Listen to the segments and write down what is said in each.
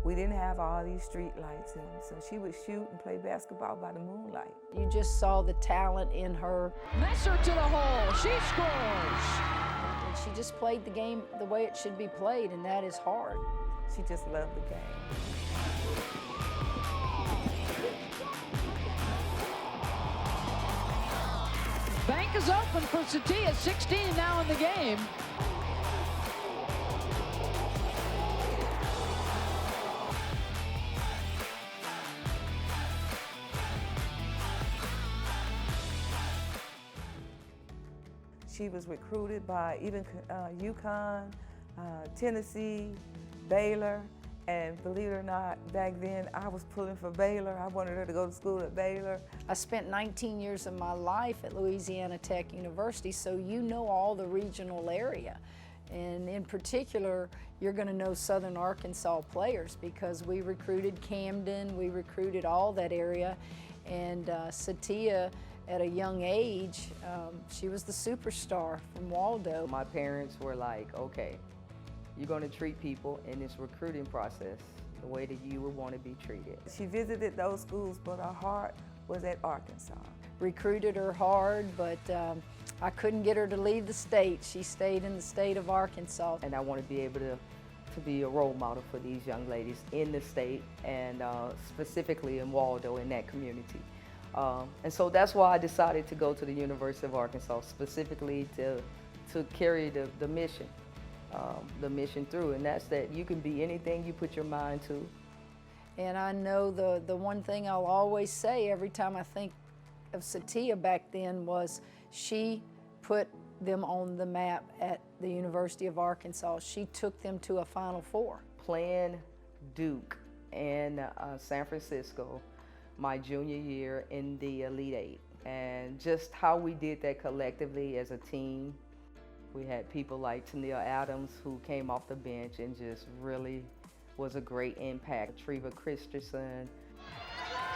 We didn't have all these street lights, and so she would shoot and play basketball by the moonlight. You just saw the talent in her. Messer to the hole, she scores! And she just played the game the way it should be played, and that is hard. She just loved the game. Bank is open for Sytia, 16 now in the game. She was recruited by even UConn, Tennessee, Baylor, and believe it or not, back then I was pulling for Baylor. I wanted her to go to school at Baylor. I spent 19 years of my life at Louisiana Tech University, so you know all the regional area. And in particular, you're going to know Southern Arkansas players because we recruited Camden, we recruited all that area, and Sytia, at a young age, she was the superstar from Waldo. My parents were like, okay, you're going to treat people in this recruiting process the way that you would want to be treated. She visited those schools, but her heart was at Arkansas. Recruited her hard, but I couldn't get her to leave the state. She stayed in the state of Arkansas. And I want to be able to be a role model for these young ladies in the state and specifically in Waldo, in that community. And so that's why I decided to go to the University of Arkansas, specifically to carry the mission through, and that's that you can be anything you put your mind to. And I know the one thing I'll always say every time I think of Sytia back then was she put them on the map at the University of Arkansas. She took them to a Final Four. Playing Duke and San Francisco my junior year in the Elite Eight, and just how we did that collectively as a team. We had people like Tennille Adams who came off the bench and just really was a great impact. Treva Christensen.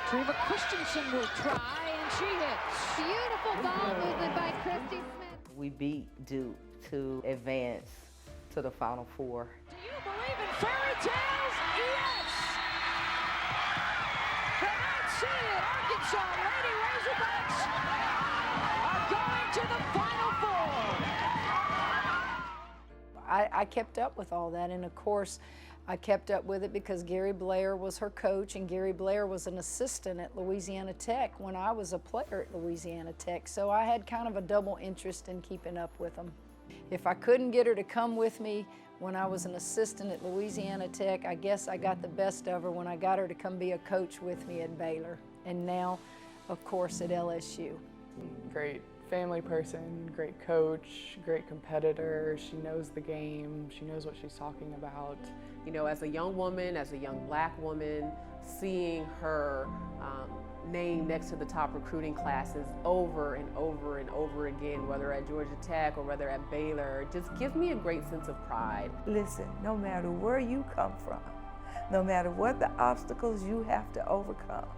Treva Christensen will try, and she hits. Beautiful ball movement by Christy Smith. We beat Duke to advance to the Final Four. Do you believe in fairy tales? Yes! The 9th seed Arkansas Lady Razorbacks are going to the Final Four. I kept up with all that, and of course, I kept up with it because Gary Blair was her coach, and Gary Blair was an assistant at Louisiana Tech when I was a player at Louisiana Tech, so I had kind of a double interest in keeping up with them. If I couldn't get her to come with me when I was an assistant at Louisiana Tech, I guess I got the best of her when I got her to come be a coach with me at Baylor, and now, of course, at LSU. Great family person, great coach, great competitor. She knows the game. She knows what she's talking about. You know, as a young woman, as a young black woman, seeing her name next to the top recruiting classes over and over and over again, whether at Georgia Tech or whether at Baylor, just gives me a great sense of pride. Listen, no matter where you come from, no matter what the obstacles you have to overcome,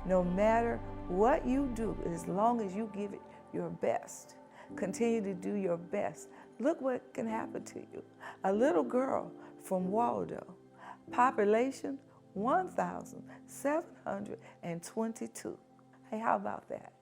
no matter what you do, as long as you give it your best, continue to do your best, look what can happen to you. A little girl from Waldo, population 1,722. Hey, how about that?